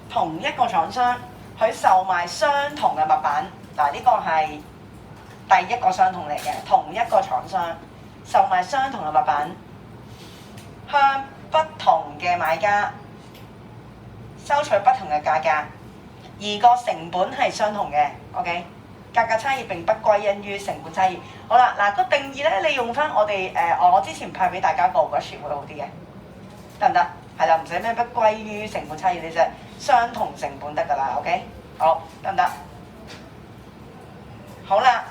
同一個廠商佢售賣相同嘅物品，嗱呢個係第一個相同嚟嘅，同一個廠商售賣相同嘅物品，向不同嘅買家收取不同嘅價格，而個成本係相同嘅。OK， 價格差異並不歸因於成本差異。好啦，嗱個定義咧，你用翻我哋我之前派俾大家個 worksheet 會好啲嘅，得唔得？係啦，唔使咩不歸於成本差異，你就相同成本得㗎啦。OK， 好，得唔得？好啦，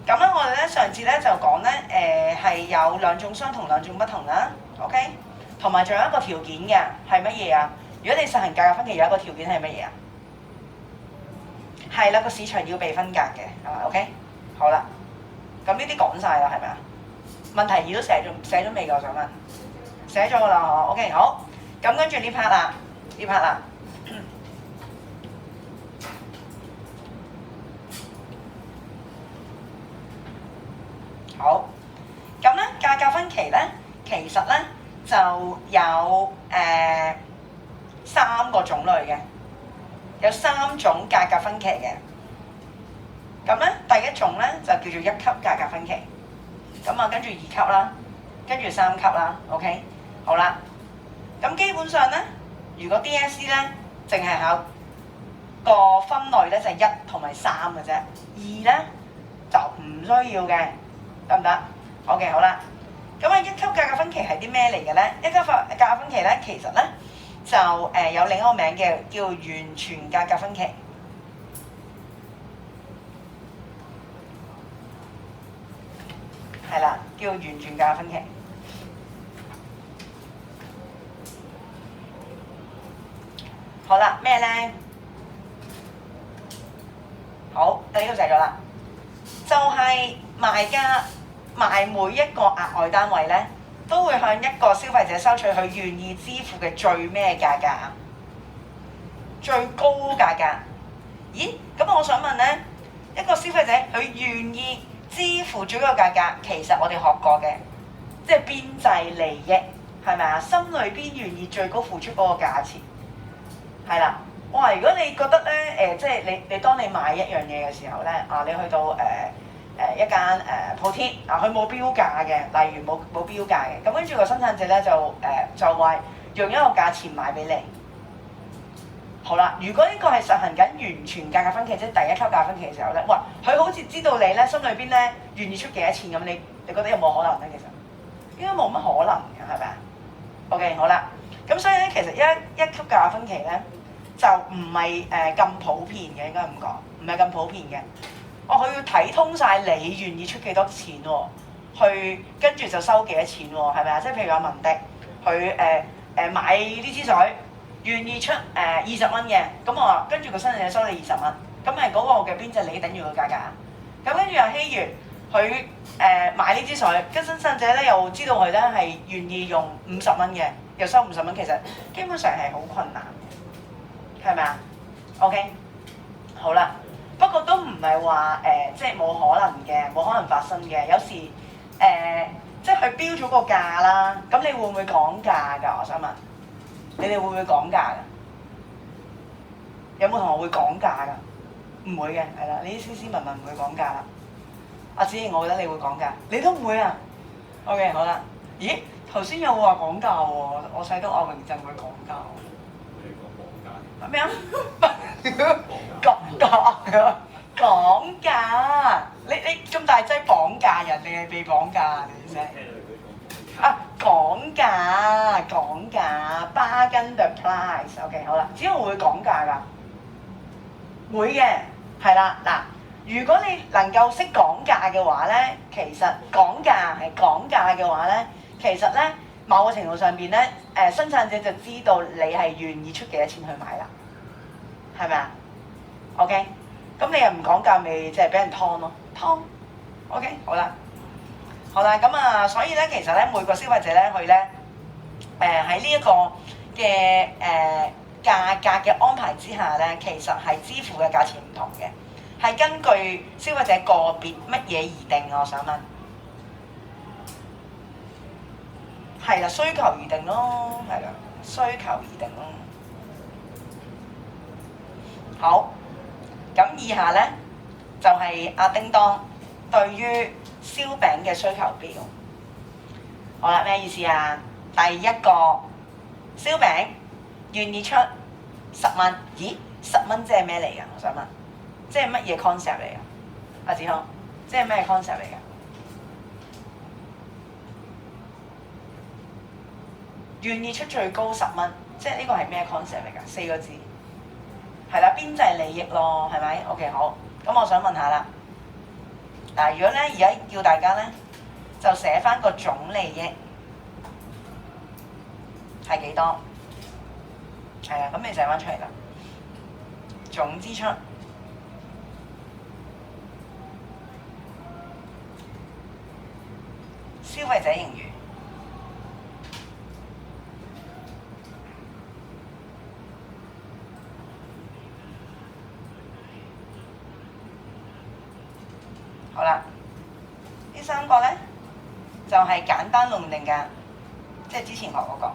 咁咧我哋咧上次咧就講咧係有兩種相同兩種不同啦。OK， 同埋仲有一個條件嘅係乜嘢啊？如果你實行價格分歧，有一個條件係乜嘢啊？係啦，個市場要被分隔嘅，係嘛 ？OK， 好啦，咁呢啲講晒啦，係咪啊？問題二都寫咗未㗎？我想問，寫咗㗎啦。OK， 好，咁跟住呢 part 啦，呢 part 啦。好，咁咧價格分歧咧，其實咧就有三個種類嘅，有三種價格分歧嘅。咁咧第一種咧就叫做一級價格分歧，咁啊跟住二級啦，跟住三級啦。OK， 好啦，咁基本上咧，如果 DSE 咧淨係考個分類咧就係一同埋三嘅啫，二咧就唔需要嘅。得唔得 ？OK， 好啦。咁啊，一級價格分歧係啲咩嚟嘅咧？一級價格分歧咧，其實咧就有另一個名嘅，叫完全價格分歧。係啦，叫完全價格分歧。好啦，咩咧？好，呢度寫咗啦，就係賣家賣每一個額外單位咧，都會向一個消費者收取佢願意支付嘅最咩價格啊？最高價格。咦？咁我想問咧，一個消費者佢願意支付最高價格，其實我哋學過嘅，即係邊際利益，係咪啊？心裏邊願意最高付出嗰個價錢，係啦。哇！如果你覺得咧即係你當你買一樣嘢嘅時候咧，你去到一間鋪貼佢冇標價嘅，例如冇標價嘅，咁跟住個生產者咧就話用一個價錢買俾你。好啦，如果呢個係實行緊完全價格分歧，即係第一級價格分歧嘅時候咧，哇！佢好似知道你咧心裏邊咧願意出幾多錢咁，你覺得有冇可能咧？其實應該冇乜可能嘅，係咪啊 ？OK， 好啦，咁所以咧其實一級價格分歧咧就唔係咁普遍嘅，應該咁講，唔係咁普遍嘅。佢要睇通晒你願意出幾多錢喎，去跟住就收幾多錢喎，係咪啊？即係譬如阿文迪，佢買呢支水，願意出20蚊嘅，咁我跟住個生產者收你20蚊，咁係嗰個嘅邊際利益等於個價格。咁跟住阿希如，佢買呢支水，跟生產者咧又知道佢咧係願意用50蚊嘅，又收50蚊，其實基本上係好困難嘅，係咪啊 ？OK， 好啦。不過都唔係話即係冇可能嘅，冇可能發生嘅。有時即係佢標咗個價啦，咁你會唔會講價㗎？我想問，你哋會唔會講價㗎？有冇同學會講價㗎？唔會嘅，係啦，你啲斯斯文文唔會講價啦。阿子瑩，我覺得你會講價，你都唔會啊 ？OK， 好啦。咦？頭先有話講價喎，我睇到阿榮正會講價喎。咩啊？講價，你咁大劑綁架人定係被綁架你啫？講價，bargain the price。OK， 好啦，只要會講價㗎，會嘅，係啦。嗱，如果你能夠識講價嘅話咧，其實講價嘅話咧，其實咧某個程度上邊咧，生產者就知道你係願意出幾多錢去買啦，係咪啊 ？OK， 咁你又唔講價，咪即係俾人劏咯，劏。OK， 好啦，咁啊，所以咧，其實咧每個消費者咧，佢咧喺呢一個嘅價格嘅安排之下咧，其實係支付嘅價錢唔同嘅，係根據消費者個別乜嘢而定。我想問，係啦，需求而定咯，係啦，需求而定咯。好，咁以下咧就係阿叮當對於燒餅嘅需求表。好啦，咩意思啊？第一個燒餅願意出10蚊，咦？10蚊即係咩嚟㗎？我想問，即係乜嘢 concept 嚟㗎？阿子康，即係咩 concept 嚟㗎？願意出最高10蚊，即係呢個係咩 concept 嚟㗎？4個字，係啦，邊際利益咯，係咪 ？OK 好，咁我想問下啦，嗱，如果咧而家叫大家咧就寫翻個總利益係幾多？係啊，咁你寫翻出嚟啦，總支出。消費者盈餘，好啦，呢3個咧就係簡單論定價，即係之前學嗰個。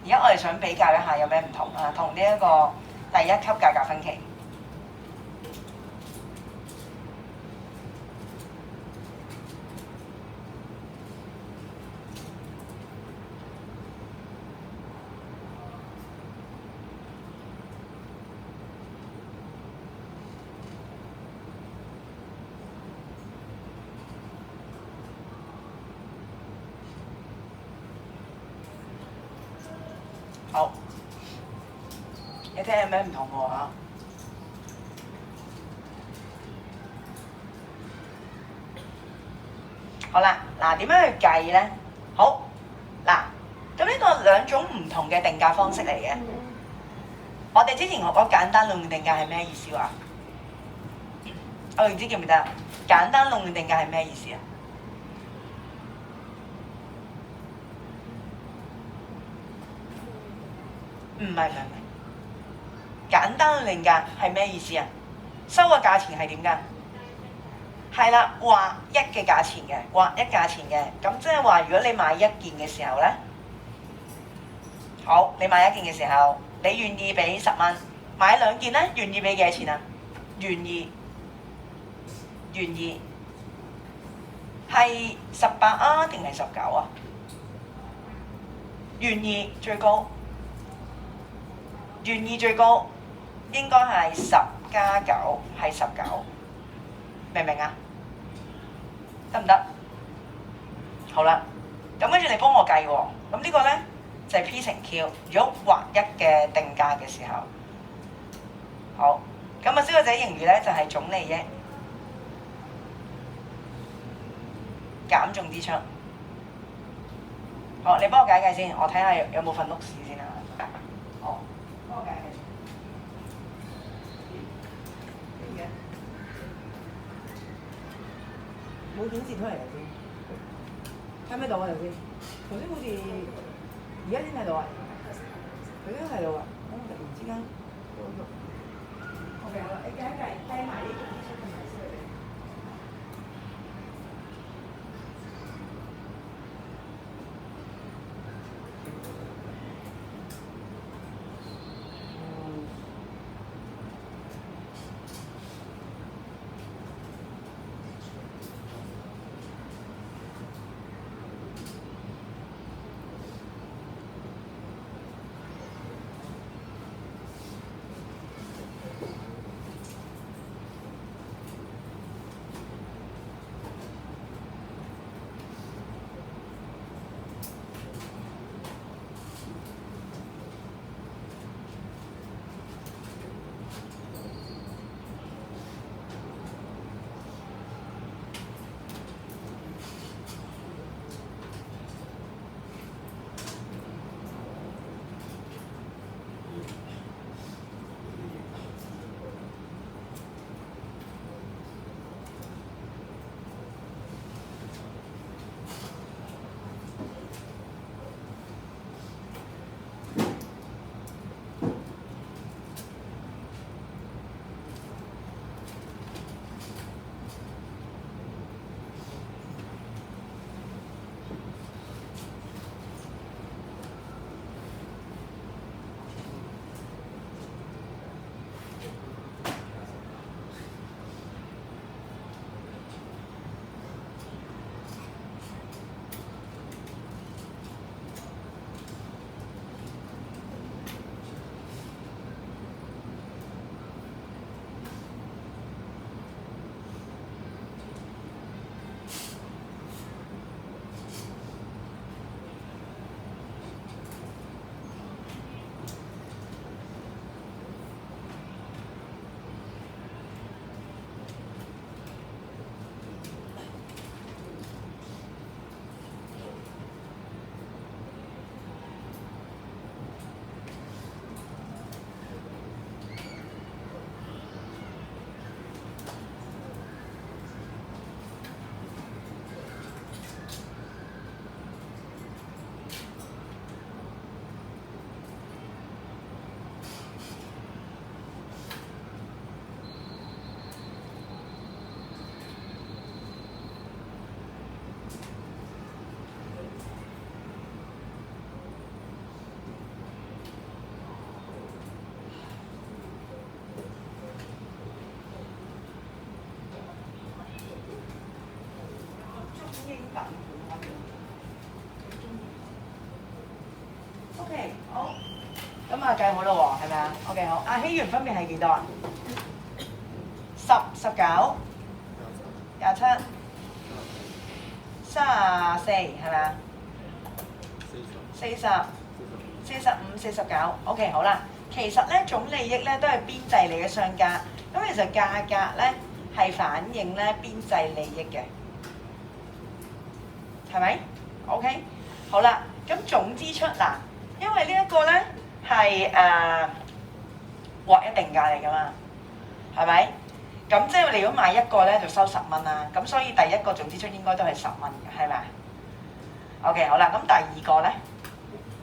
而家我哋想比較一下有咩唔同啊，同呢一個第一級價格分歧。好，你睇下有咩唔同喎嚇？好啦，嗱點樣去計咧？好，嗱咁呢個兩種唔同嘅定價方式嚟嘅。我哋之前學過簡單壟斷定價係咩意思話？我唔知記唔記得？簡單壟斷定價係咩意思啊？唔係，簡單定價係咩意思啊？收嘅價錢係點㗎？係啦，劃一嘅價錢嘅，劃一價錢嘅。咁即係話，如果你買一件嘅時候咧，好，你買一件嘅時候，你願意俾10蚊，買2件咧，願意俾幾多錢啊？願意係18啊，定係19啊？願意最高。願意最高應該係10加9係19，明唔明啊？得唔得？好啦，咁跟住你幫我計喎。咁呢個咧就係 P 乘 Q。如果劃一嘅定價嘅時候，好，咁啊消費者盈餘咧就係總利益減總支出。好，你幫我計計先，我睇下有冇份碌屎先啊。好。冇顯示出嚟先，睇唔睇到啊？頭先好似而家先睇到啊！佢都睇到啊！咁突然之間，OK 好啦，你計埋呢個支出同埋消費者。OK， 好。咁啊計好啦喎，係咪啊 ？OK， 好。阿希元分別係幾多啊？10、19、27、34係咪啊？40、45、49。OK， 好啦。其實咧總利益咧都係邊際利益相加。咁其實價格咧係反映咧邊際利益嘅，係咪 ？OK， 好啦。咁總支出嗱，因為呢一個咧係劃一定價嚟㗎嘛，係咪？咁即係你如果買一個咧就收10蚊啦，咁所以第一個總支出應該都係10蚊嘅，係咪？OK， 好啦。咁第二個咧，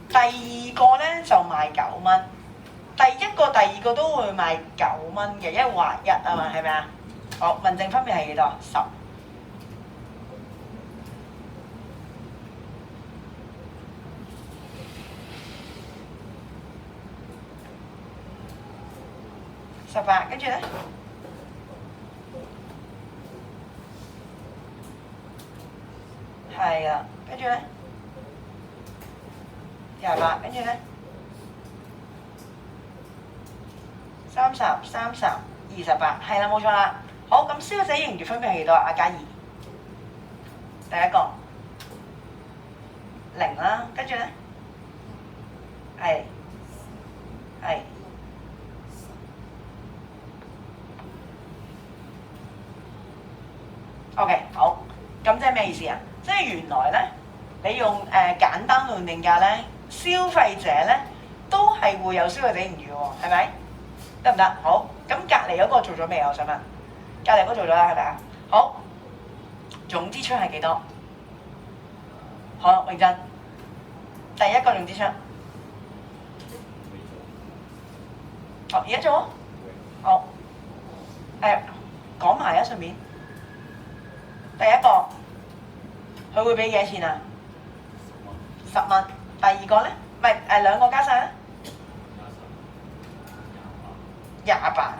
第二個咧就賣9蚊。第一個、第二個都會賣9蚊嘅，因為劃一啊嘛，係咪啊？好，民政分別係幾多？10。18，跟住咧，係啊，跟住咧，28，跟住咧，30、30、28，係啦，冇錯啦。好，咁消費者盈餘分別係幾多啊？阿嘉怡，第一個0啦，跟住咧，係。OK， 好，咁即係咩意思啊？即係原來咧，你用簡單論定價咧，消費者咧都係會有消費者盈餘喎，係咪？得唔得？好，咁隔離嗰個做咗未啊？我想問，隔離嗰個做咗啦，係咪啊？好，總支出係幾多？好，榮振，第一個總支出，好，而家做，好，講埋啊，順便。第一個，佢會俾幾多錢啊？10蚊。第二個咧，唔係兩個加晒咧，28。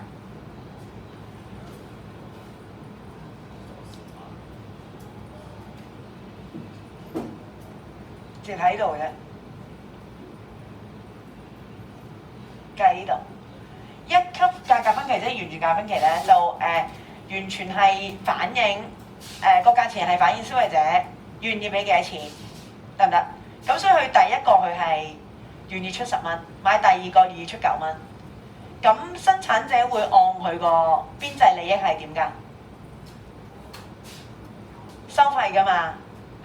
直睇呢度嘅，計呢度。一級價格分期即係完全價格分期咧，就完全係反映。個價錢係反映消費者願意俾幾多錢，得唔得？咁所以佢第一個佢係願意出10蚊，買第二個願意出9蚊。咁生產者會按佢個邊際利益係點㗎？收費㗎嘛，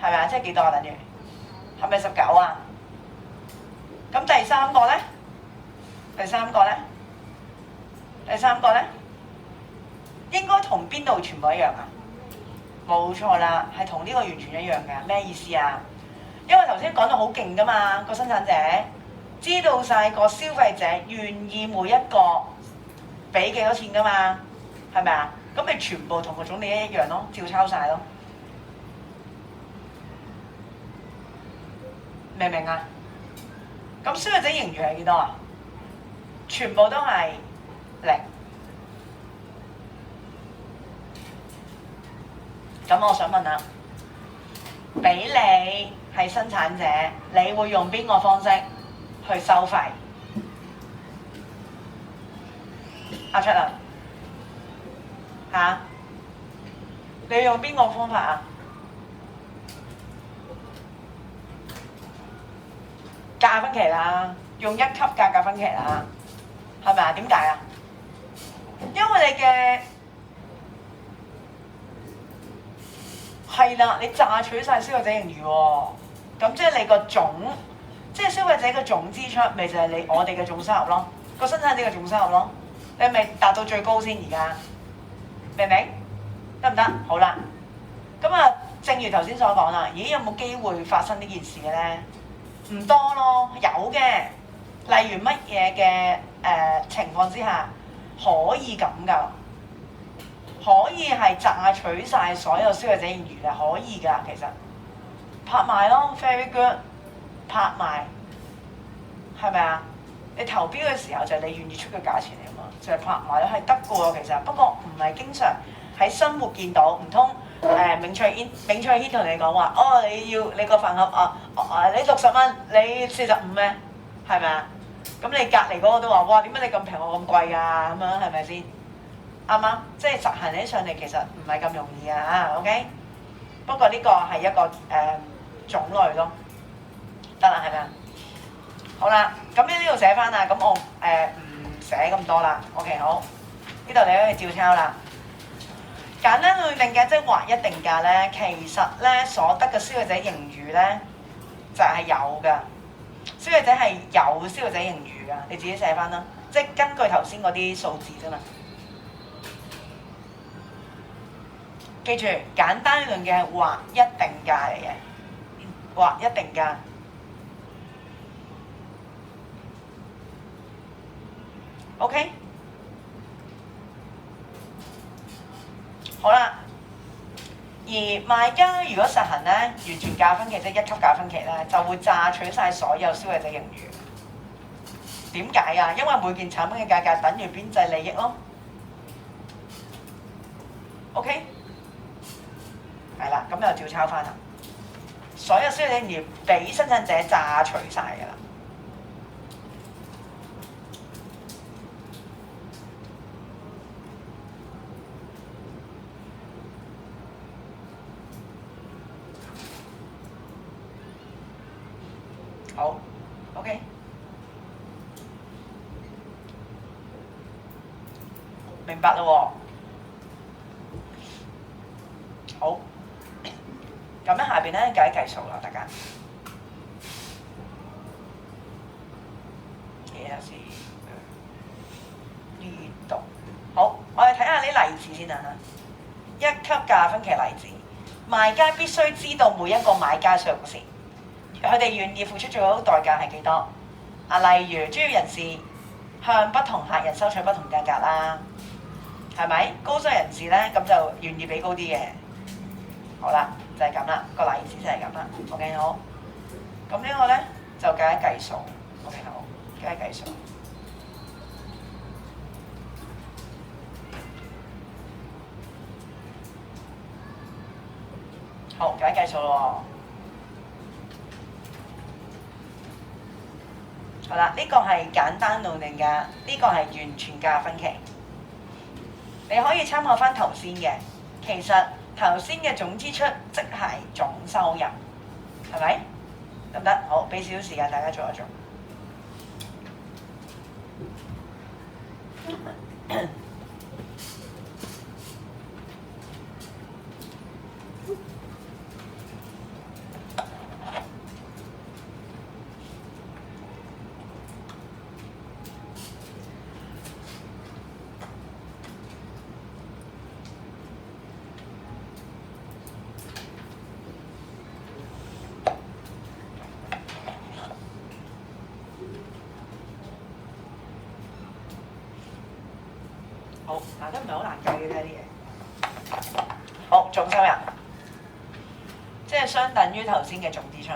係咪啊？即係幾多啊？等於係咪19啊？咁第三個咧？第三個咧，應該同邊度全部一樣啊？冇錯啦，係同呢個完全一樣嘅。咩意思啊？因為頭先講到好勁噶嘛，個生產者知道晒個消費者願意每一個俾幾多錢噶嘛，係咪啊？咁咪全部同個總利益一樣咯，照抄晒咯。明唔明啊？咁消費者盈餘係幾多啊？全部都係0。咁我想問啦，俾你係生產者，你會用邊個方式去收費？阿出啊，嚇？你用邊個方法啊？價分期啦，用1級價格分期啦，係咪啊？點解啊？因為你嘅係啦，你榨取晒消費者盈餘喎，咁即係你個總，即係消費者嘅總支出，咪就係我哋嘅總收入咯，個生產者嘅總收入咯，你係咪達到最高先而家？明唔明？得唔得？好啦，咁啊，正如頭先所講啦，咦，有冇機會發生呢件事嘅咧？唔多咯，有嘅，例如乜嘢嘅情況之下可以咁㗎？可以係榨取晒所有消費者盈餘嘅，可以㗎，其實拍賣咯 ，very good， 拍賣係咪啊？你投標嘅時候就係你願意出嘅價錢嚟嘛，就係拍賣咯，係得㗎喎，其實不過唔係經常喺生活見到，唔通明翠軒同你講話，哦你個飯盒你60蚊，你45咩？係咪啊？咁你隔離嗰個都話，哇點解你咁平我咁貴㗎？咁樣係咪先？啱啱？即係實行起上嚟其實唔係咁容易啊 OK？ 不過呢個係一個種類咯，得啦係咪啊？好啦，咁你呢度寫翻啦，咁我唔寫咁多啦。OK 好，呢度你可以照抄啦。簡單去定價即係劃一定價咧，其實咧所得嘅消費者盈餘咧就係有㗎，消費者係有消費者盈餘㗎，你自己寫翻啦，即係根據頭先嗰啲數字啫嘛。記住，簡單論嘅係劃一定價嚟嘅，劃一定價。OK， 好啦。而賣家如果實行咧完全價分期，即係一級價分期咧，就會榨取晒所有消費者盈餘。點解啊？因為每件產品嘅價格等於邊際利益咯。OK， 係啦，咁又照抄翻啦。所有消費者盈餘俾生產者榨取晒㗎啦。好 ，OK， 明白啦喎。好，咁咧下邊咧計一計數啦，大家。睇下先，呢度好，我哋睇下啲例子先啊。一級價分期例子，賣家必須知道每一個買家數目時，佢哋願意付出最高代價係幾多？例如專業人士向不同客人收取不同價格啦，係咪？高薪人士咧咁就願意俾高啲嘅。好啦，就係咁啦，個例子就係咁啦。OK 好，咁呢個咧就計一計數。OK 好，計一計數。好，計一計數咯。好啦，呢個係簡單路定價，呢個係完全價分期。你可以參考翻頭先嘅，其實頭先嘅總支出即係總收入，係咪？得唔得？好，俾少少時間大家做一做。好，嗱都唔係好難計嘅，睇啲嘢。好，總收入，即係相等於頭先嘅總支出。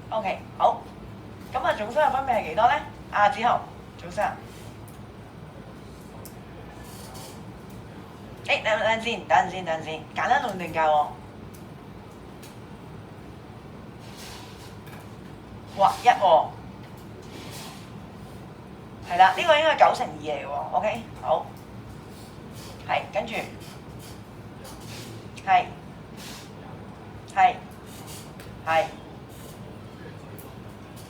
OK， 好，咁啊總收入分別係幾多咧？子豪，總收入。等陣先，簡單論定價喎。劃一喎，係啦，呢個應該係9乘2嚟嘅喎。OK， 好，係跟住係。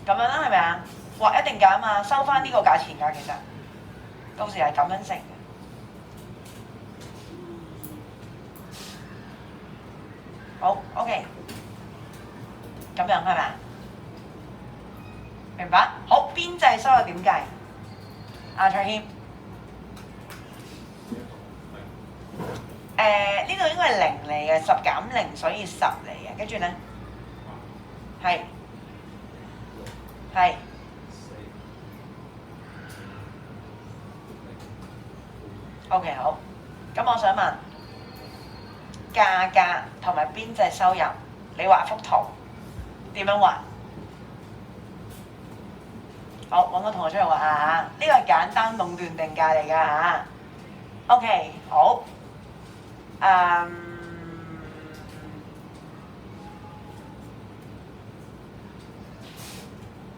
咁樣啦，係咪啊？劃一定價啊嘛，收翻呢個價錢㗎，其實到時係咁樣乘嘅。好 ，OK， 咁樣係咪啊？明白？好，邊際收入點計？蔡謙，呢度應該係零嚟嘅，10減0，所以10嚟嘅。跟住咧，係 OK 好。咁我想問價格同埋邊際收入，你畫幅圖點樣畫？好，揾個同學出嚟畫下嚇。呢個係簡單壟斷定價嚟㗎嚇。OK 好。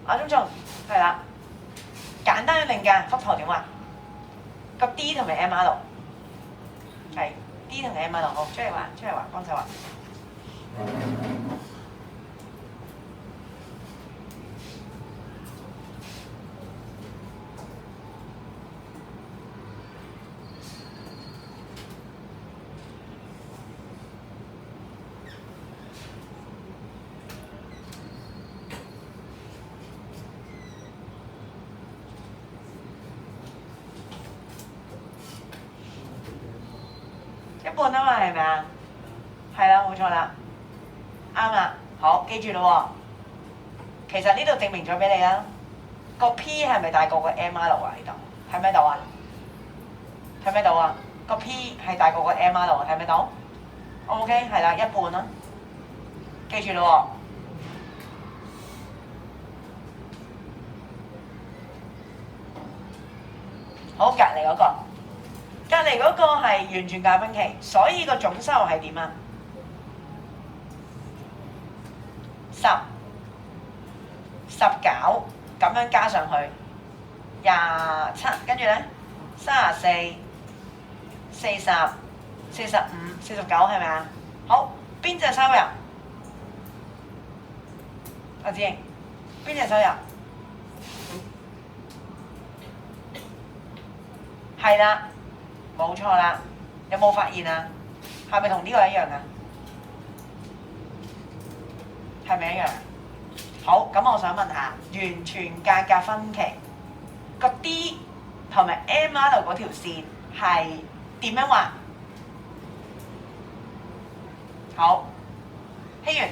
鐘仲係啦，簡單嘅定價幅圖點畫？個 D 同埋 MR 係 D 同 MR 好，出嚟畫，幫手畫。一半啊嘛，係咪啊？係啦，冇錯啦，啱啦。好，記住咯喎。其實呢度證明咗俾你啦，個 P 係咪大過個 MR 啊？呢度睇唔睇到啊？睇唔睇到啊？個 P 係大過個 MR 啊？睇唔睇到 ？OK， 係啦，一半啦。記住咯喎。好，隔離嗰個。隔離嗰個係完全價分期，所以個總收入係點啊？10、19咁樣加上去，27，跟住咧34、40、45、49係咪啊？好，邊隻收入？阿子瑩，邊隻收入？係啦。冇錯啦，有冇發現啊？係咪同呢個一樣啊？係咪一樣？好，咁我想問下，完全價格分期個 D 同埋 MR 嗰條線係點樣畫？好，希元，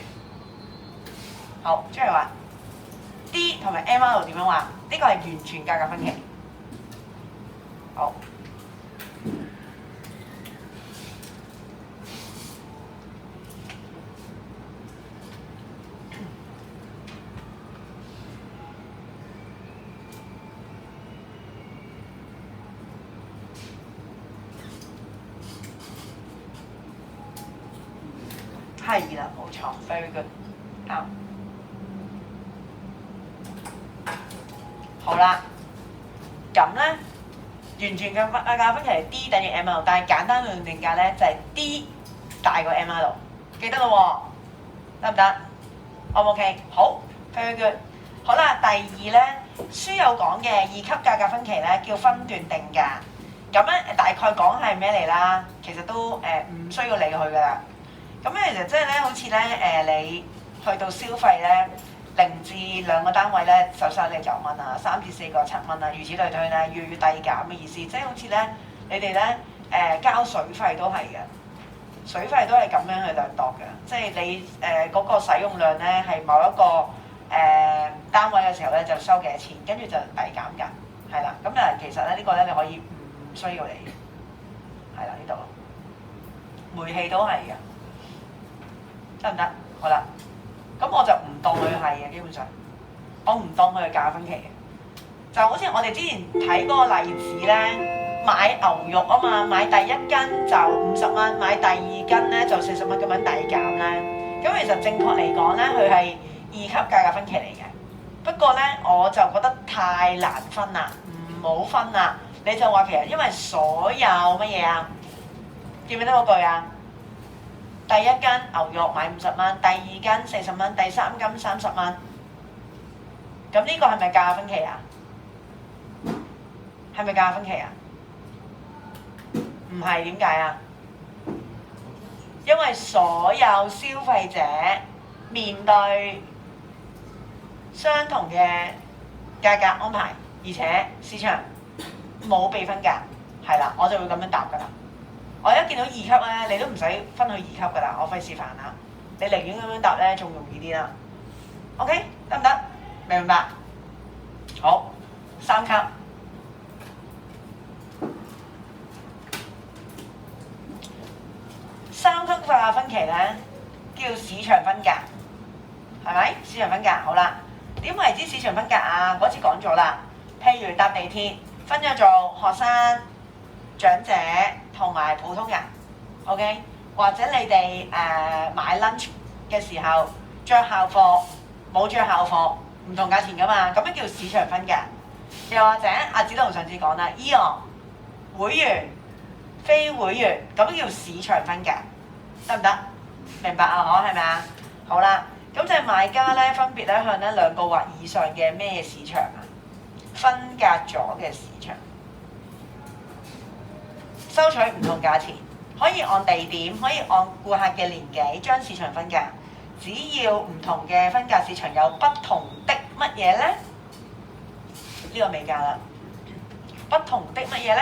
好，出嚟畫 D 同埋 MR 點樣畫？呢個係完全價格分期。好。係啦，冇錯 ，very good， 啱。好啦，咁咧完全嘅價分期係 D 等於 MR， 但係簡單嘅定價咧就係 D 大過 MR， 記得咯喎，得唔得 ？O唔 OK？好 ，very good。好啦，第二咧，書有講嘅2級價格分期咧叫分段定價，咁咧大概講係咩嚟啦？其實都唔需要理佢噶啦。咁咧其實即係咧，好似咧你去到消費咧，0至2個單位咧就收你9蚊啊，3至4個7蚊啊，如此類推咧，越遞減嘅意思，即係好似咧你哋咧交水費都係嘅，水費都係咁樣去量度嘅，即係你嗰個使用量咧係某一個單位嘅時候咧就收幾多錢，跟住就遞減㗎，係啦。咁其實咧呢個咧你可以唔需要理，係啦呢度，煤氣都係嘅。得唔得？好啦，咁我就唔當佢係嘅，基本上我唔當佢係價分期嘅。就好似我哋之前睇嗰個例子咧，買牛肉啊嘛，買第1斤就50蚊，買第2斤咧就40蚊咁樣遞減咧。咁其實正確嚟講咧，佢係2級價格分期嚟嘅。不過咧，我就覺得太難分啦，唔好分啦。你就話其實因為所有乜嘢啊？記唔記得嗰句啊？第1斤牛肉買50蚊，第2斤40蚊，第3斤30蚊。咁呢個係咪價分期啊？係咪價分期啊？唔係，點解啊？因為所有消費者面對相同嘅價格安排，而且市場冇被分價，係啦，我就會咁樣答㗎啦。我一見到2級咧，你都唔使分去2級噶啦，我費事煩啦。你寧願咁樣答咧，仲容易啲啦。OK， 得唔得？明唔明白？好，3級。3級化分期咧，叫市場分隔，係咪？市場分隔好啦。點為之市場分隔啊？嗰次講咗啦。譬如搭地鐵，分咗做學生、長者同埋普通人。OK， 或者你哋買 lunch 嘅時候着校課，冇着校課，唔同價錢噶嘛，咁樣叫市場分隔。又或者阿子龍上次講啦，Eon 會員、非會員，咁叫市場分隔，得唔得？明白啊？係咪啊？好啦，咁就係賣家咧分別咧向咧2個或以上嘅咩市場啊？分隔咗嘅市場，收取唔同價錢，可以按地點，可以按顧客嘅年紀將市場分隔。只要唔同嘅分隔市場有不同的乜嘢呢？呢個未嫁啦。不同的乜嘢呢？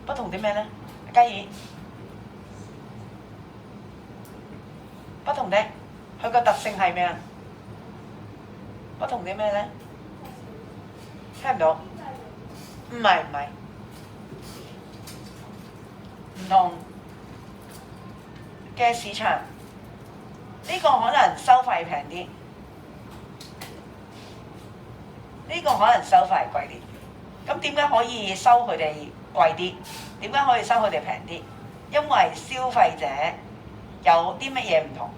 不同的咩呢？嘉怡，不同的，佢個特性係咩啊？不同的咩呢？聽唔到？唔係。唔同嘅市場，呢個可能收費平啲，呢個可能收費貴啲。咁點解可以收佢哋貴啲？點解可以收佢哋平啲？因為消費者有啲乜嘢唔同，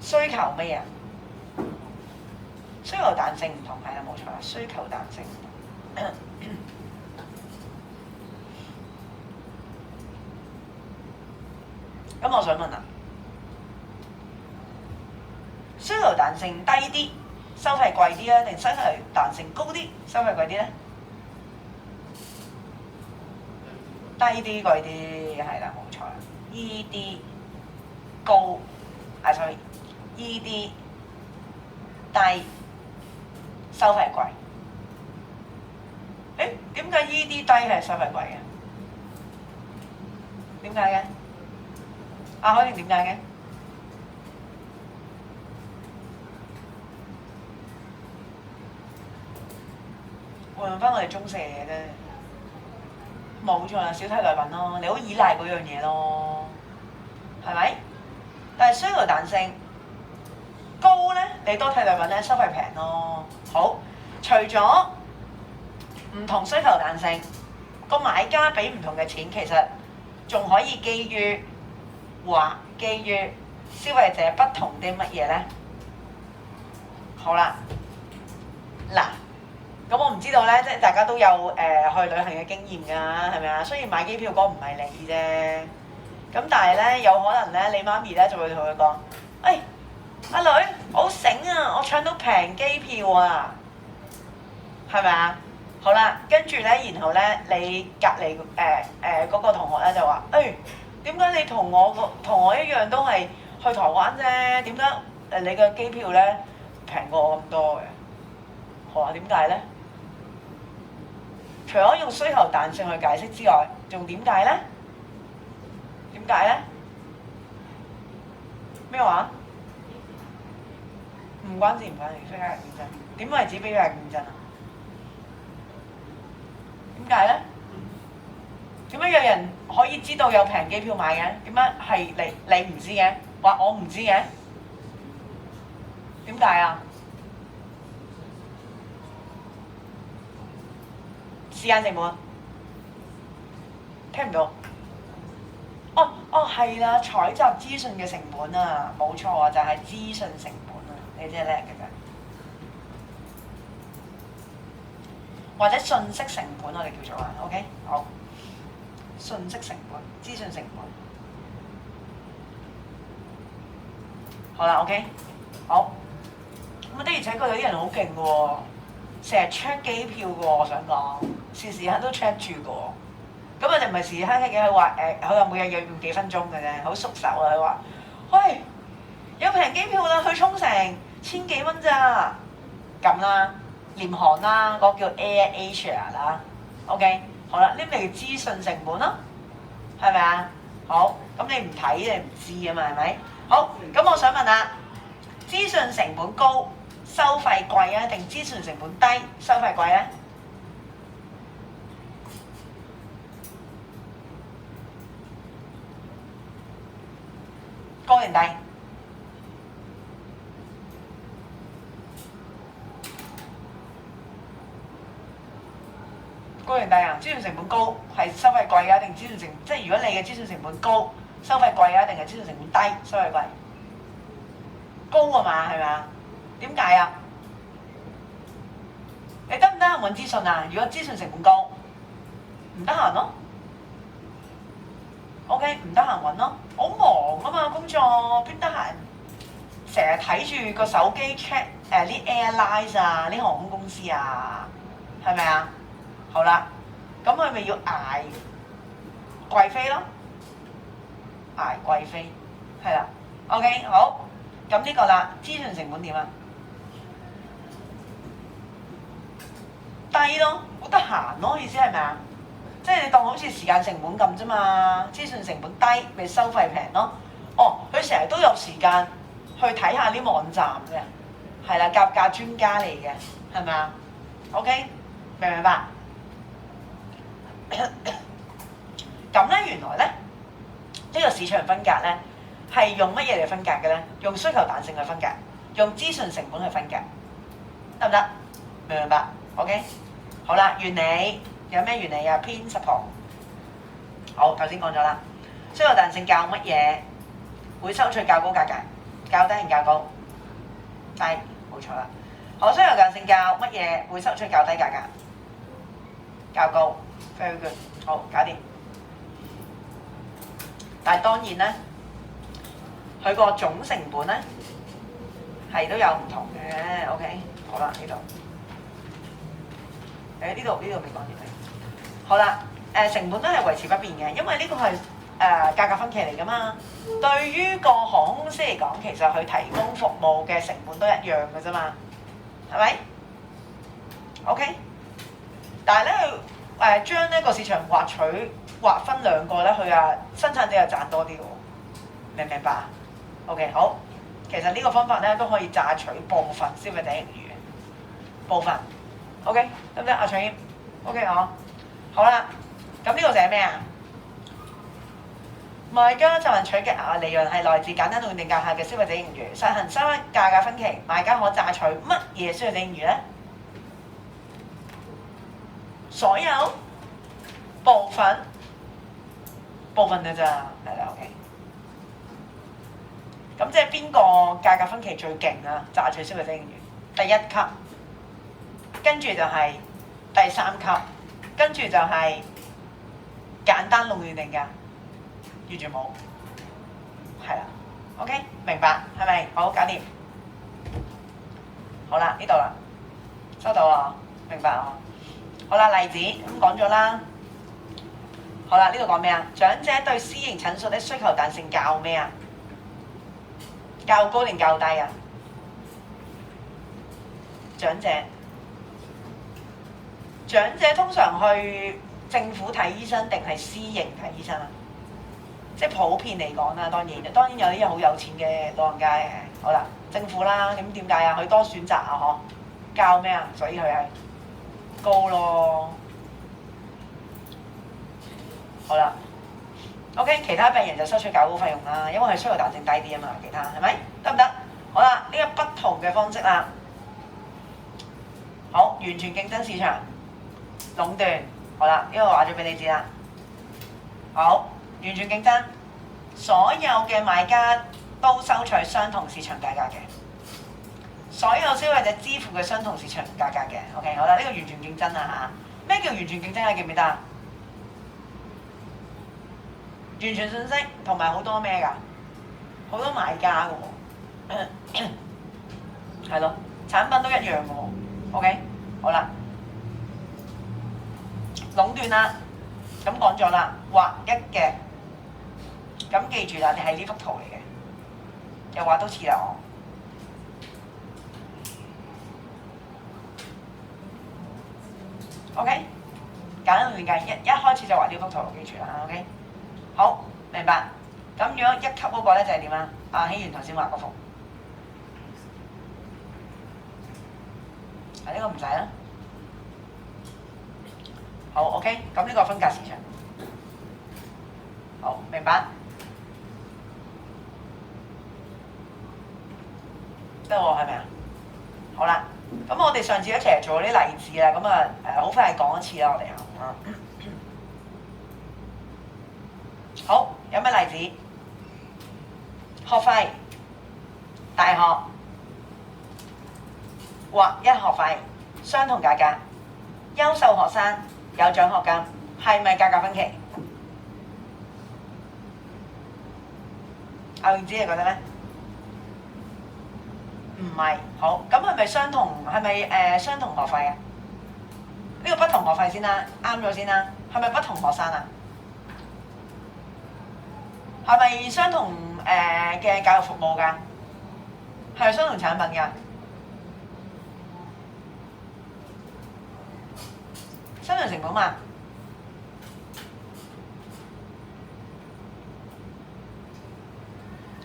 需求乜嘢？需求彈性唔同，係啦，冇錯啦，需求彈性唔同。咁我想問啦，需求彈性低啲，收費貴啲啊，定需求彈性高啲，收費貴啲咧？低啲貴啲，係啦，冇錯啦。ED 高，sorry，ED 低，收費貴。誒，點解 ED 低係收費貴嘅？點解嘅？阿海玲點解嘅？換翻我哋中四嘅嘢啫，冇錯啦，少替代品咯，你好依賴嗰樣嘢咯，係咪？但係需求彈性高咧，你多替代品咧，收費平咯。好，除咗唔同需求彈性，個買家俾唔同嘅錢，其實仲可以基於消費者不同啲乜嘢咧？好啦，嗱，咁我唔知道咧，即係大家都有去旅行嘅經驗㗎，係咪啊？雖然買機票嗰個唔係你啫，咁但係咧有可能咧，你媽咪咧就會同佢講：喂，阿女，好醒啊！我搶到平機票啊，係咪啊？好啦，跟住咧，然後咧，你隔離嗰個同學咧就話：點解你同我一樣都係去台灣啫？點解你嘅機票咧平過我咁多嘅？我話點解咧？除咗用需求彈性去解釋之外，仲點解咧？點解咧？咩話？唔關事，非法競爭。點為止非法競爭啊？點解咧？點解有人可以知道有平機票買嘅？點解係你唔知嘅？話我唔知嘅？點解啊？時間成本？聽唔到？係啦，採集資訊嘅成本啊，冇錯啊，就係資訊成本啊，你真係叻嘅啫。或者信息成本我哋叫做啊 ，OK， 好。信息成本、資訊成本，好啦 ，OK， 好。咁的而且確有啲人好勁嘅喎，成日 check 機票嘅喎，我想講，時時刻都 check 住嘅喎。咁我哋唔係時時刻刻嘅，佢話佢話每日要用幾分鐘嘅啫，好熟手啊！佢話：喂，有平機票啦，去沖繩，1000幾蚊咋？咁啦，廉航啦，嗰、個叫 Air Asia 啦，OK， 好啦，呢咪叫資訊成本咯，係咪啊？好，咁你唔睇你唔知啊嘛，係咪？好，咁我想問下，資訊成本高收費貴啊，定資訊成本低收費貴咧？高定低？高定低啊？資訊成本高係收費貴啊，定資訊成即係如果你嘅資訊成本高收費貴啊，定係資訊成本低收費貴？高啊嘛，係咪啊？點解啊？你得唔得閒揾資訊啊？如果資訊成本高，唔得閒咯。OK， 唔得閒揾咯，好忙啊嘛工作，邊得閒？成日睇住個手機 check 啲 airlines 啊，啲航空公司啊，係咪啊？好啦，咁佢咪要捱貴飛咯，捱貴飛，係啦。OK， 好，咁呢個啦，資訊成本點啊？低咯，好得閒咯，意思係咪啊？即係你當好似時間成本咁啫嘛，資訊成本低，咪收費平咯。哦，佢成日都有時間去睇下啲網站嘅，係啦，夾價專家嚟嘅，係咪啊 ？OK， 明唔明白？咁咧，原來咧呢個市場分隔咧係用乜嘢嚟分隔嘅咧？用需求彈性去分隔，用資訊成本去分隔，得唔得？明唔明白 ？OK， 好啦，原理。有咩原理啊？偏十項。好，頭先講咗啦。需求彈性較乜嘢會收取較高價格？較低定較高？低，冇錯啦。好，需求彈性較乜嘢會收取較低價格？較高。Very good。好，搞掂。但係當然咧，佢個總成本咧係都有唔同嘅。OK， 好啦，呢度。呢度未講完。好啦，成本都係維持不變嘅，因為呢個係價格分歧嚟㗎嘛。對於個航空公司嚟講，其實佢提供服務嘅成本都一樣㗎啫嘛，係咪 ？OK， 但係咧將呢個市場劃分兩個咧，佢生產者又賺多啲喎，明唔明白 ？OK， 好，其實呢個方法咧都可以榨取部分消費者盈餘嘅部分。OK， 得唔得？阿卓英 ，OK 哦。好啦，咁呢個寫咩啊？賣家賺取嘅額外利潤係來自簡單定價下嘅消費者盈餘，實行收價格分歧，賣家可榨取乜嘢消費者盈餘咧？所有部分㗎咋，係啦 OK。咁即係邊個價格分歧最勁啊？榨取消費者盈餘，第一級，跟住就係第三級。跟住就係簡單壟斷定價，完全冇，係啦 ，OK， 明白係咪？好，搞掂。好啦，呢度啦，收到啊，明白啊。好啦，例子咁講咗啦。好啦，呢度講咩啊？長者對私營診所的需求彈性較咩啊？較高定較低啊？長者通常去政府睇醫生定係私營睇醫生啊？即係普遍嚟講啦，當然有啲好有錢嘅老人家嘅。好啦，政府啦，咁點解啊？佢多選擇啊，嗬？較咩啊？所以佢係高咯。好啦 ，OK， 其他病人就收取較高費用啦，因為佢需求彈性低啲啊嘛，其他係咪？得唔得？好啦，呢個不同嘅方式啦。好，完全競爭市場。壟斷，好啦，呢個話咗俾你知啦。好，完全競爭，所有嘅買家都收取相同市場價格嘅，所有消費者支付嘅相同市場價格嘅。OK， 好啦，呢個完全競爭啦嚇。咩叫完全競爭啊？記唔記得啊？完全信息同埋好多咩㗎？好多買家㗎喎，係咯，產品都一樣㗎喎。OK， 好啦。壟斷啦，咁講咗啦，劃一嘅，咁記住啦，你係呢幅圖嚟嘅，又畫多次啦我。點解一開始就畫呢幅圖，記住啦 ，OK？ 好，明白。咁如果一級嗰個咧就係點啊？阿希元頭先畫嗰幅，呢個唔使啦。好 OK， 咁呢個分隔市場，好明白。得喎，係咪啊？好啦，咁我哋上次咧其實做咗啲例子啦，咁啊好快講一次啦，我哋啊，好，有咩例子？學費，大學劃一學費，相同價格，優秀學生有獎學金，係咪價格分歧？阿永子你覺得咧？唔係，好，咁係咪相同？係咪相同學費啊？呢個不同學費先啦，啱咗先啦。係咪不同學生啊？係咪相同嘅教育服務㗎？係咪相同產品㗎？相同成本嘛？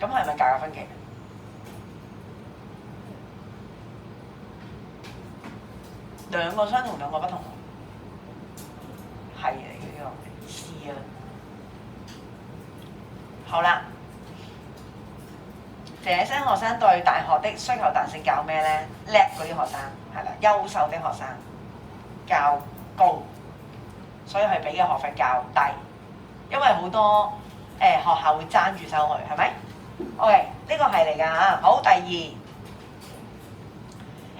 咁係咪價格分歧？兩個相同，兩個不同，係嚟嘅呢個是啊。好啦，這些學生對大學的需求彈性較咩咧？叻嗰啲學生係啦，優秀的學生較高，所以佢俾嘅學費較低，因為好多學校會爭住收佢，係咪 ？OK， 呢個係嚟㗎嚇。好，第二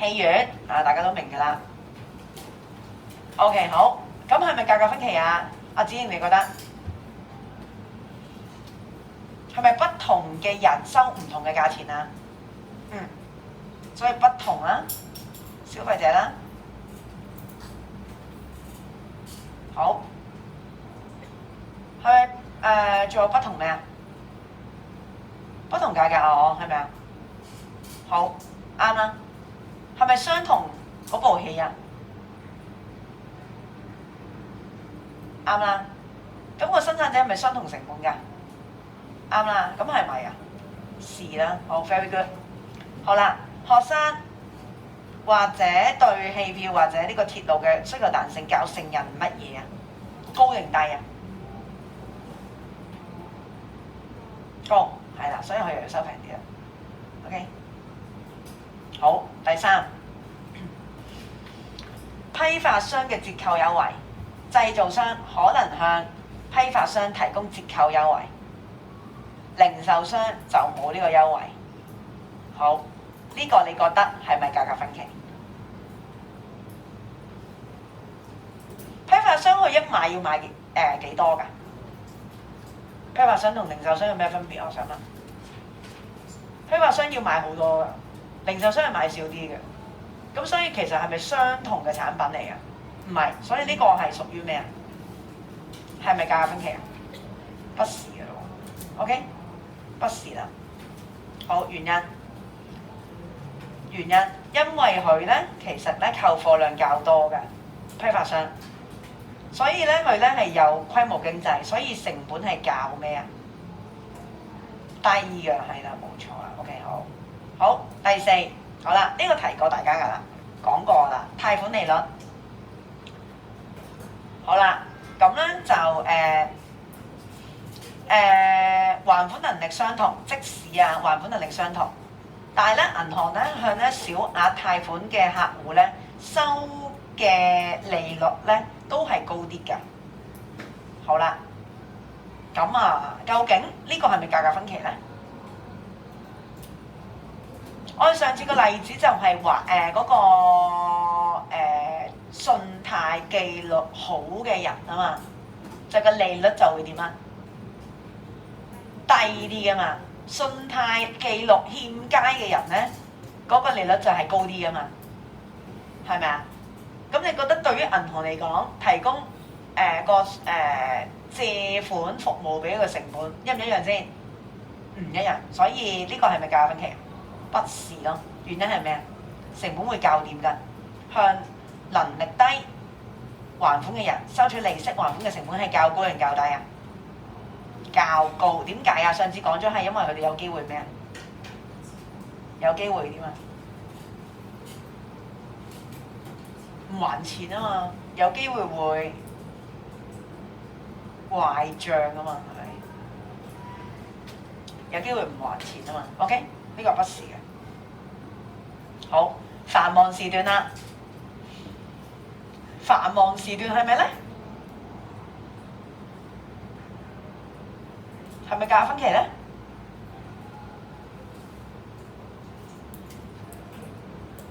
戲院啊，大家都明㗎啦。OK， 好，咁係咪價格分歧啊？阿子英，你覺得係咪不同嘅人收唔同嘅價錢啊？所以不同啦，消費者啦。好，係咪仲有不同咩啊？不同價格啊，係咪啊？好，啱啦。係咪相同嗰部戲啊？啱啦，咁個生產者係咪相同成本㗎？啱啦，咁係咪啊？是啦，好 very good。好啦，學生或者對戲票或者呢個鐵路嘅需求彈性較成人乜嘢啊？高定低啊？高，係啦，所以佢又要收平啲啦。OK， 好，第三，批發商嘅折扣優惠。製造商可能向批發商提供折扣優惠，零售商就冇呢個優惠。好，呢個你覺得係咪價格分歧？批發商佢一買要買幾多㗎？批發商同零售商有咩分別？我想問。批發商要買好多㗎，零售商係買少啲嘅。咁所以其實係咪相同嘅產品嚟㗎？唔係，所以呢個係屬於咩啊？係咪價格分歧啊？不是嘅喎 ，OK， 不是啦。好，原因，因為佢咧其實咧購貨量較多嘅批發商，所以咧佢咧係有規模經濟，所以成本係較咩啊？低嘅，係啦，冇錯啦。OK， 好，第四，好啦，呢個提過大家㗎啦，講過啦，貸款利率。好啦，咁咧就還款能力相同，即使啊還款能力相同，但係咧銀行咧向咧小額貸款嘅客戶咧收嘅利率咧都係高啲㗎。好啦，咁啊，究竟呢個係咪價格分歧咧？我哋上次個例子就係話嗰個信貸記錄好嘅人啊嘛，就個利率就會點啊？低啲㗎嘛。信貸記錄欠佳嘅人咧，嗰個利率就係高啲㗎嘛，係咪啊？咁你覺得對於銀行嚟講，提供借款服務俾個成本一唔一樣先？唔一樣，所以呢個係咪價格分歧？不是咯，原因係咩啊？成本會較點㗎，向能力低還款嘅人收取利息還款嘅成本係較高定較低啊？較高，點解啊？上次講咗係因為佢哋有機會咩啊？有機會點啊？唔還錢啊嘛，有機會會壞帳啊嘛，係咪？有機會唔還錢啊嘛 ，OK？ 呢個不是嘅。好，繁忙時段啦，繁忙時段係咪咧？係咪價格分期咧？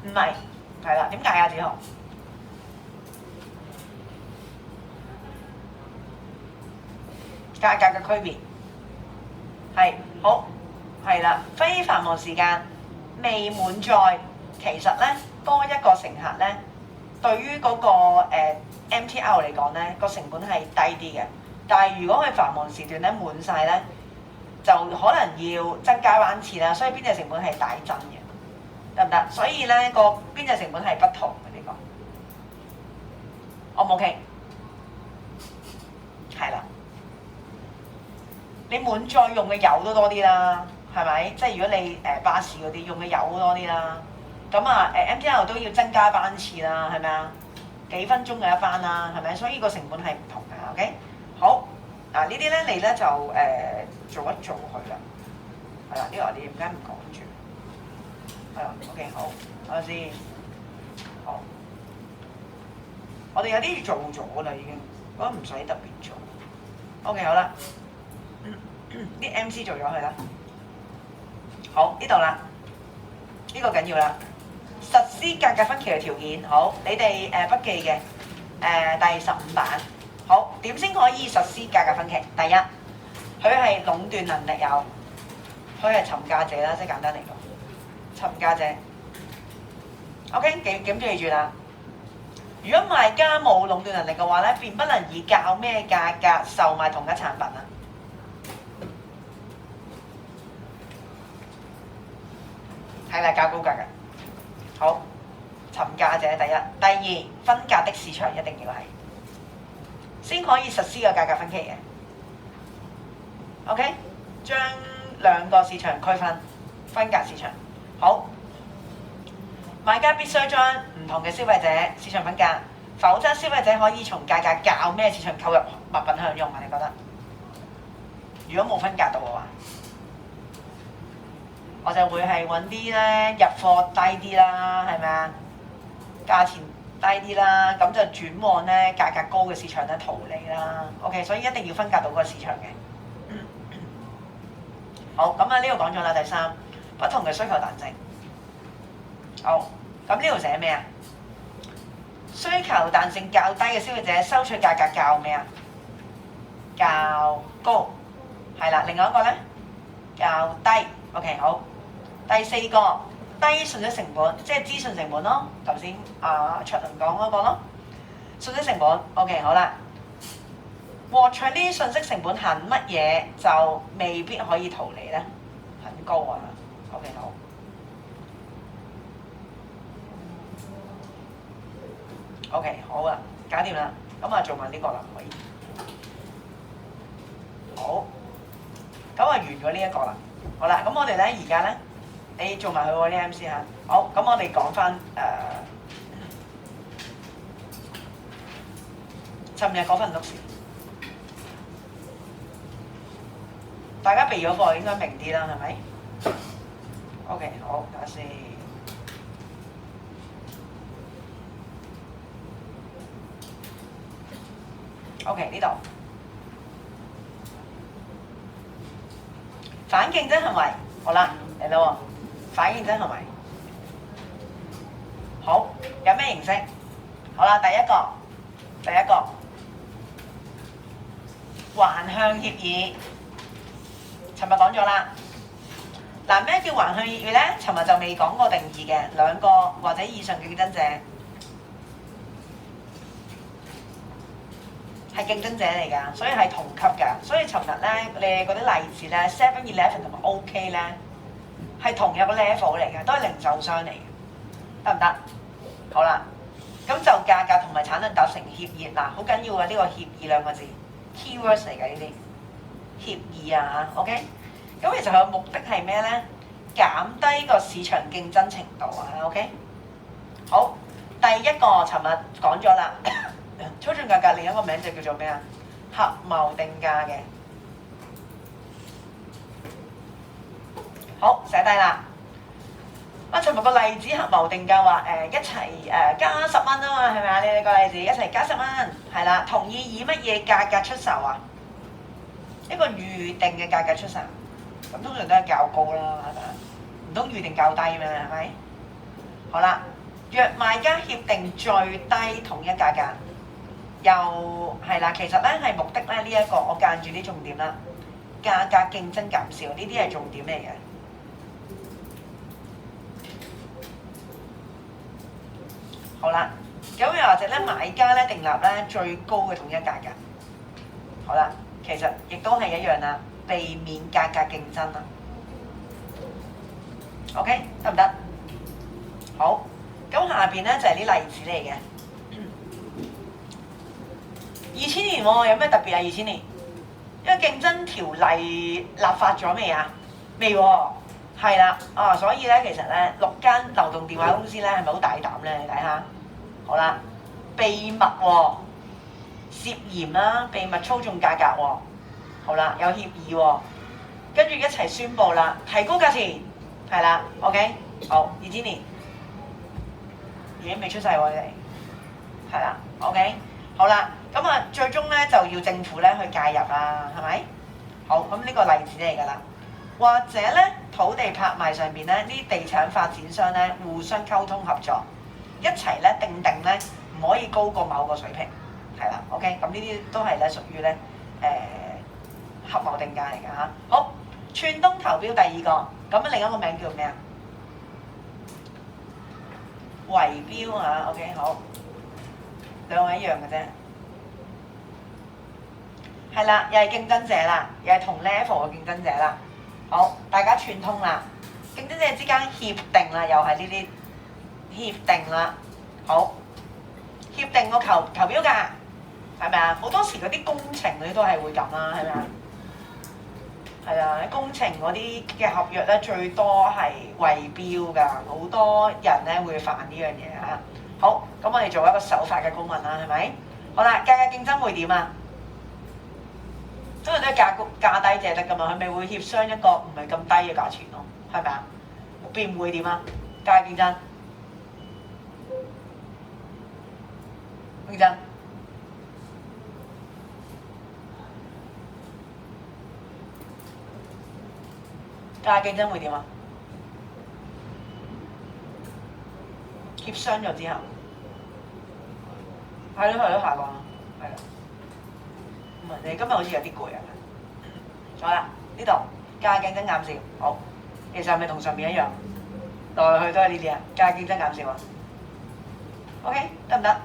唔係，係啦，點解啊？子豪？價格嘅區別係好，係啦，非繁忙時間未滿載，其實咧多一個乘客咧，對於嗰個MTR 嚟講咧，個成本係低啲嘅。但係如果佢繁忙時段咧滿晒咧，就可能要增加班次啦，所以邊隻成本係大增嘅，得唔得？所以咧個邊隻成本係不同嘅呢個，O 唔 OK？係啦。你滿載用嘅油都多啲啦，係咪？即係如果你巴士嗰啲用嘅油多啲啦，咁啊MTR 都要增加班次啦，係咪啊？幾分鐘嘅一班啦，係咪？所以個成本係唔同嘅 ，OK？ 好，嗱呢啲咧你咧就做一做佢啦，係啦，呢個我哋點解唔講住？係啦 ，OK 好，睇下先，好，我哋有啲做咗啦已經，嗰唔使特別做 ，OK 好啦。啲 MC 做咗佢啦，好呢度啦，呢個緊要啦。實施價格分期嘅條件，好，你哋筆記嘅第15版，好點先可以實施價格分期？第一，佢係壟斷能力有，佢係尋價者啦，即係簡單嚟講，尋價者。OK， 記住啦。如果賣家冇壟斷能力嘅話咧，便不能以較咩價格售賣同一產品啊。係啦，較高價嘅。好，尋價者第一，第二分隔的市場一定要係，先可以實施個價格分期嘅。OK， 將兩個市場區分，分隔市場。好，買家必須將唔同嘅消費者市場分隔，否則消費者可以從價格較咩市場購入物品享用啊？你覺得？如果冇分隔到嘅話？我就會係揾啲咧入貨低啲啦，係咪啊？價錢低啲啦，咁就轉往咧價格高嘅市場咧圖利啦。OK， 所以一定要分隔到嗰個市場嘅。好，咁啊呢度講咗啦，第三不同嘅需求彈性。好，咁呢度寫咩啊？需求彈性較低嘅消費者收取價格較咩啊？較高，係啦。另外一個咧較低。OK， 好。第四個低信息成本，即係資訊成本咯。頭先卓倫講嗰個咯，信息成本。OK， 好啦，獲取呢啲信息成本很乜嘢就未必可以逃離咧，很高啊。OK， 好。OK， 好啦，搞掂啦。咁啊做埋呢個啦，可以。好，咁啊完咗呢一個啦。好啦，咁我哋咧而家咧。你做埋佢喎啲 MC 嚇，好，咁我哋講翻尋日嗰份錄事，大家備咗課應該明啲啦，係咪 ？OK， 好，睇下先。OK， 呢度反競爭行為，好啦，嚟啦喎。反競爭行為，好，有咩形式？好啦，第一個橫向協議，尋日講咗啦。嗱，咩叫橫向協議咧？尋日就未講過定義嘅，兩個或者以上嘅競爭者係競爭者嚟㗎，所以係同級㗎。所以尋日咧，你嗰啲例子咧 ，7-Eleven 同埋 OK 咧。係同一個 level 嚟嘅，都係零售商嚟嘅，得唔得？好啦，咁就價格同埋產能達成協議嗱，好緊要啊！呢個協議兩個字 keywords 嚟嘅呢啲協議啊嚇，OK。咁其實佢嘅目的係咩咧？減低個市場競爭程度啊，OK。好，第一個尋日講咗啦，操縱價格另一個名就叫做咩啊？合謀定價嘅。好，寫低啦。尋日個例子合謀定價話一齊加10蚊啊嘛，係咪啊？你個例子一齊加10蚊，係啦，同意以乜嘢價格出售啊？一個預定嘅價格出售，咁通常都係較高啦，係咪啊？唔通預定較低咩？係咪？好啦，若賣家協定最低統一價格，又係啦，其實咧係目的咧呢一個，我間住啲重點啦，價格競爭減少，呢啲係重點嚟嘅。好啦，咁又或者咧，買家咧訂立咧最高嘅統一價格。好啦，其實亦都係一樣啦，避免價格競爭啦。OK， 得唔得？好，咁下邊咧就係啲例子嚟嘅。2000年喎，有咩特別啊？2000年，因為競爭條例立法咗未啊？未喎。係啦，所以咧其實咧6間流動電話公司咧係咪好大膽咧？你睇下，好啦，秘密喎，涉嫌啦，秘密操縱價格喎，好啦，有協議喎，跟住一齊宣佈啦，提高價錢，係啦 ，OK， 好，2000年已經未出世喎，你哋，係啦 ，OK， 好啦，咁最終咧就要政府咧去介入啦，係咪？好，咁呢個例子嚟㗎啦。或者咧土地拍賣上邊咧，呢啲地產發展商咧互相溝通合作，一齊咧定咧唔可以高過某個水平，係啦 ，OK， 咁呢啲都係咧屬於咧合謀定價嚟㗎嚇。好，串通投標第二個，咁另一個名叫咩啊？圍標啊 ，OK， 好，兩位一樣嘅啫，係啦，又係競爭者啦，又係同 level 嘅競爭者啦。好，大家串通啦，競爭者之間協定啦，又係呢啲協定啦。好，協定個投標價係咪啊？好多時嗰啲工程嗰啲都係會咁啦，係咪啊？係啊，工程嗰啲嘅合約咧最多係圍標㗎，好多人咧會犯呢樣嘢嚇。好，咁我哋做一個守法嘅公民啦，係咪？好啦，價格競爭會點啊？因為咧價低者得㗎嘛，佢咪會協商一個唔係咁低嘅價錢咯，係咪啊？邊會點啊？價格競爭，競爭，價格競爭會點啊？協商咗之後，係咯，下個，係啦。你今日好似有啲攰啊！好啦，呢度價格競爭減少，好，其實係咪同上面一樣？來來去都係呢啲啊，價格競爭減少啊。OK， 得唔得？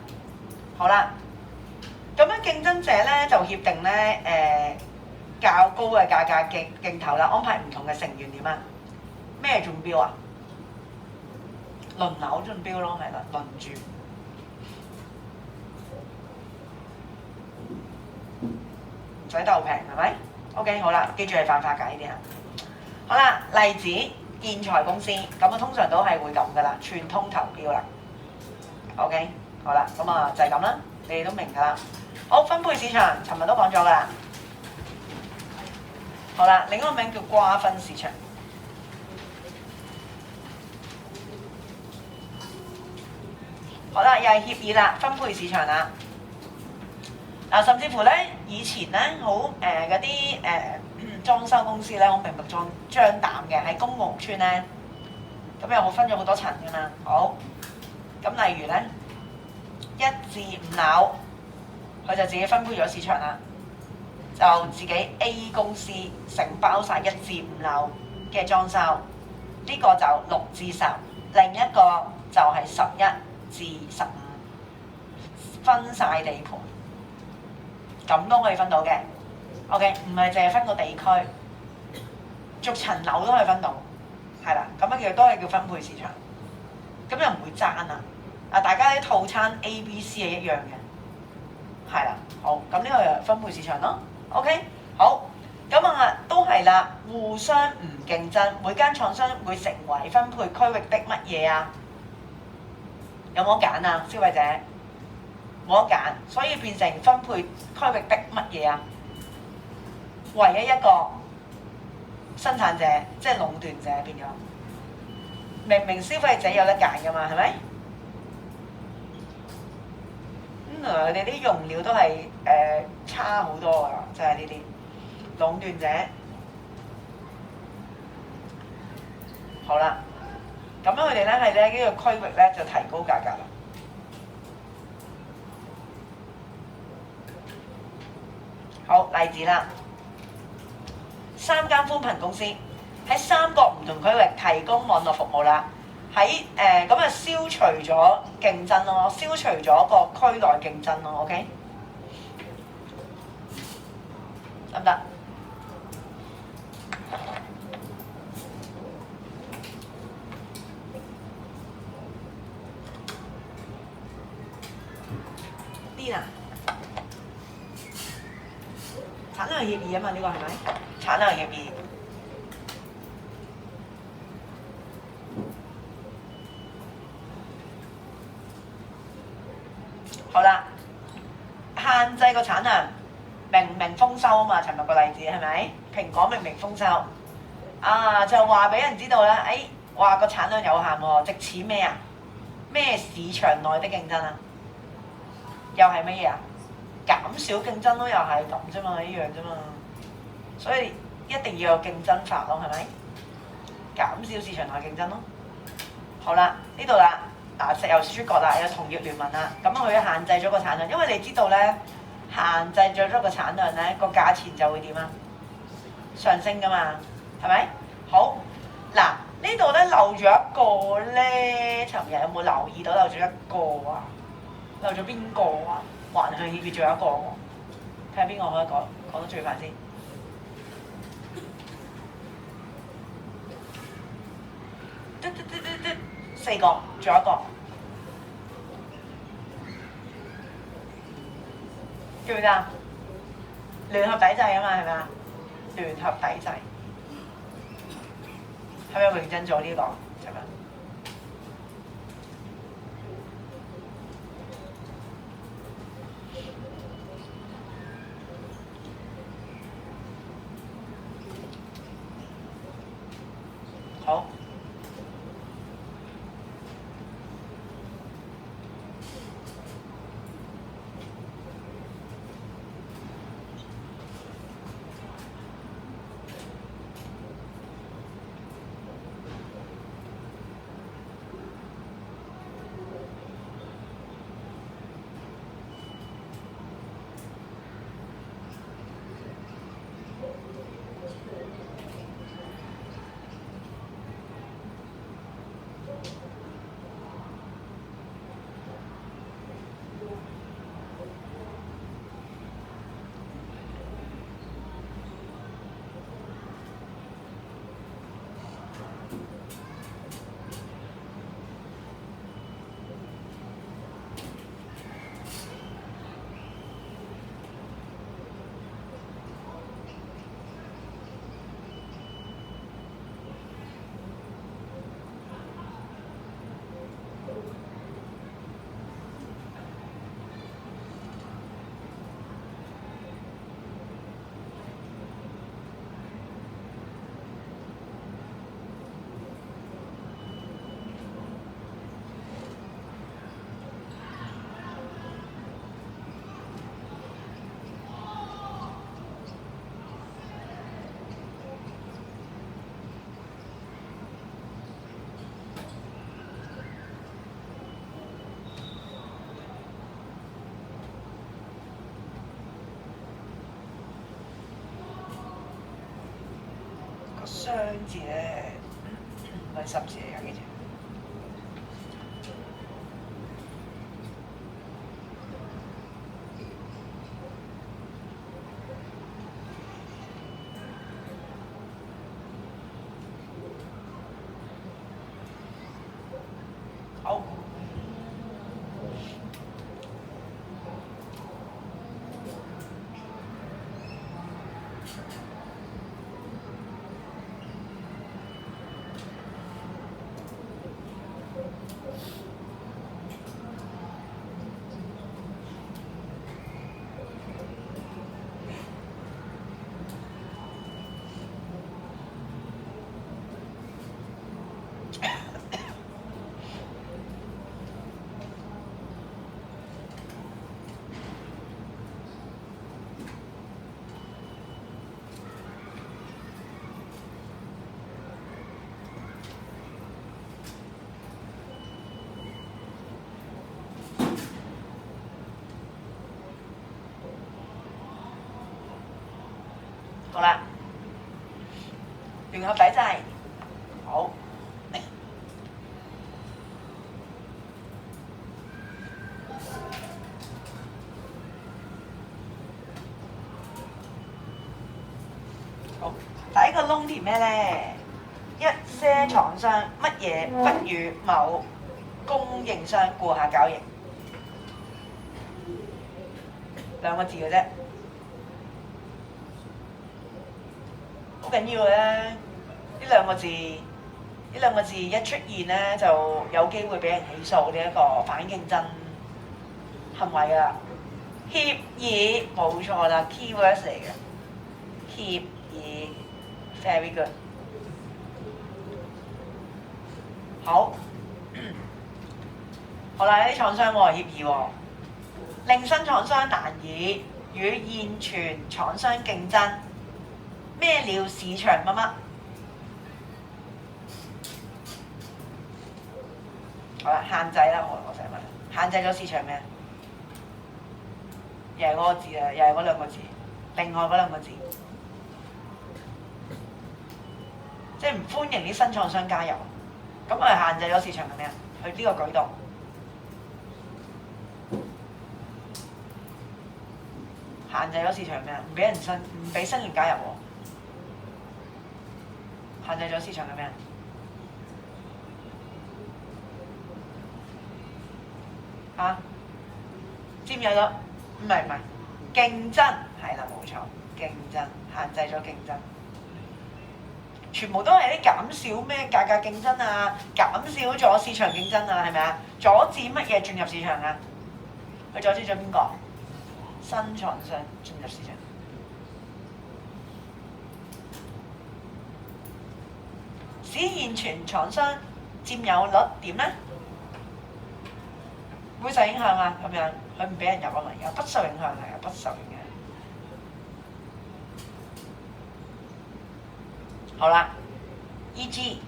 好啦，咁樣競爭者咧就協定咧較高嘅價格競投啦，安排唔同嘅成員點啊？咩中標啊？輪流中標咯，係啦，輪住。唔使鬥平係咪 ？OK 好啦，記住係犯法㗎呢啲啊。好啦，例子建材公司咁通常都係會咁㗎啦，串通投標啦。OK 好啦，咁就係咁啦，你哋都明㗎啦。好，分配市場，尋日都講咗㗎啦。好啦，另一個名叫瓜分市場。好啦，又係協議啦，分配市場啦。甚至乎咧，以前咧好嗰啲裝修公司咧，好明目張膽嘅喺公共屋邨咧，咁又好分咗好多層㗎嘛。好，咁例如咧1至5樓，佢就自己分配咗市場啦，就自己 A 公司承包晒1至5樓嘅裝修，呢個就6至10，另一個就係11至15，分晒地盤。咁都可以分到嘅 ，OK， 唔係淨係分個地區，逐層樓都可以分到，係啦，咁樣其實都係叫分配市場，咁又唔會爭啊，啊，大家啲套餐 A、B、C 係一樣嘅，係啦。好，咁呢個就分配市場咯。OK， 好，咁啊都係啦，互相唔競爭，每間廠商會成為分配區域的乜嘢啊？有冇得揀啊？消費者冇得揀，所以變成分配區域的乜嘢啊？唯一一個生產者，即係壟斷者變咗。明明消費者有得揀㗎嘛，係咪？佢哋啲用料都係差好多㗎，即係呢啲壟斷者。好啦，咁樣佢哋咧係咧呢個區域咧就提高價格啦。好，例子啦，3間寬頻公司喺3個唔同區域提供網絡服務啦。喺咁啊，消除咗競爭咯，消除咗個區內競爭咯。OK， 得唔得？啲啊，產量協議啊嘛，呢個係咪？產量協議。好啦，限制個產量，明明豐收啊嘛，尋日個例子係咪？蘋果明明豐收，啊就話俾人知道啦，話個產量有限喎，藉此咩啊？咩市場內的競爭啊？又係乜嘢啊？減少競爭咯，又係咁啫嘛，一樣啫嘛。所以一定要有競爭法咯，係咪？減少市場內競爭咯。好啦，呢度啦。石油輸出國啦，有同業聯盟啦，咁佢限制咗個產量，因為你知道咧，限制咗個產量咧，個價錢就會點啊？上升噶嘛，係咪？好，嗱呢度咧漏咗一個咧，尋日有冇留意到漏咗一個啊？漏咗邊個啊？橫向協議仲有一個喎，睇下邊個可以講得最快先。4個，仲有一個，記唔記得啊？聯合抵制啊嘛，係咪啊？聯合抵制，係咪榮振做呢個？係咪？好。雙字咧，唔係十字嚟㗎，記住。好，好啦，聯合抵制，好。好，第一個窿填咩咧？一些廠商乜嘢不與某供應商顧客交易，兩個字嘅啫，好緊要嘅咧。呢兩個字一出現咧，就有機會俾人起訴呢一個反競爭行為㗎啦。協議冇錯啦 ，keywords 嚟嘅，協議 very good。好，好啦，啲廠商協議喎，令新廠商難以與現存廠商競爭。咩料市場乜乜？好啦，限制啦，我成日問，限制咗市場咩？又係嗰個字啊，又係嗰兩個字，另外嗰兩個字，即係唔歡迎啲新廠商加入。咁我係限制咗市場係咩啊？佢呢個舉動限制咗市場係咩啊？唔俾新人加入喎。限制咗市場係咩啊？嚇？佔有咗？唔係，競爭係啦，冇錯，競爭限制咗競爭。全部都係啲減少咩價格競爭啊，減少咗市場競爭啊，係咪啊？阻止乜嘢進入市場啊？佢阻止咗邊個？新廠商進入市場。使現存廠商佔有率點咧？會受影響啊？咁樣佢唔俾人入啊嘛，而家不受影響係啊，不受影響。好啦 ，E.G.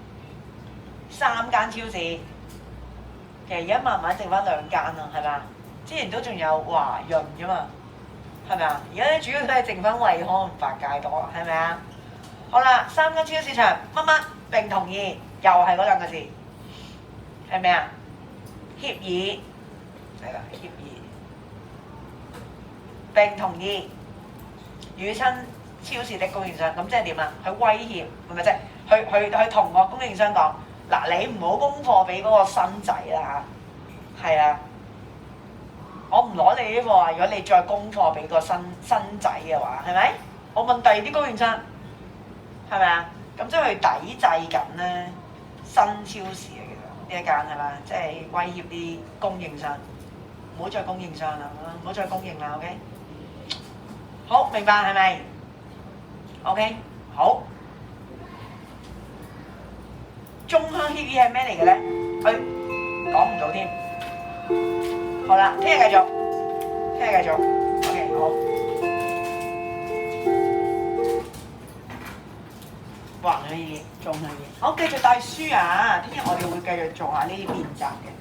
3間超市，其實而家慢慢剩翻2間啦，係咪啊？之前都仲有華潤㗎嘛，係咪啊？而家咧主要都係剩翻惠康同百佳多，係咪啊？好啦，3間超市場乜乜並同意，又係嗰兩個字，係咪啊？協議係啦，協議並同意與親超市的供應商，咁即係點啊？佢威脅係咪即係？佢同個供應商講：嗱，你唔好供貨俾嗰個新仔啦嚇，係啊，我唔攞你啲貨啊！如果你再供貨俾個新仔嘅話，係咪？我問第二啲供應商，係咪啊？咁即係佢抵制緊咧新超市啊！其實呢一間係咪？即係威脅啲供應商，唔好再供應商啦，唔好再供應啦 ，OK？ 好，明白係咪 ？OK， 好。中香協議係咩嚟嘅咧？講唔到添。好啦，聽日繼續。OK， 好。哇！中香協議，好，繼續帶書啊！聽日我哋會繼續做下呢啲練習嘅。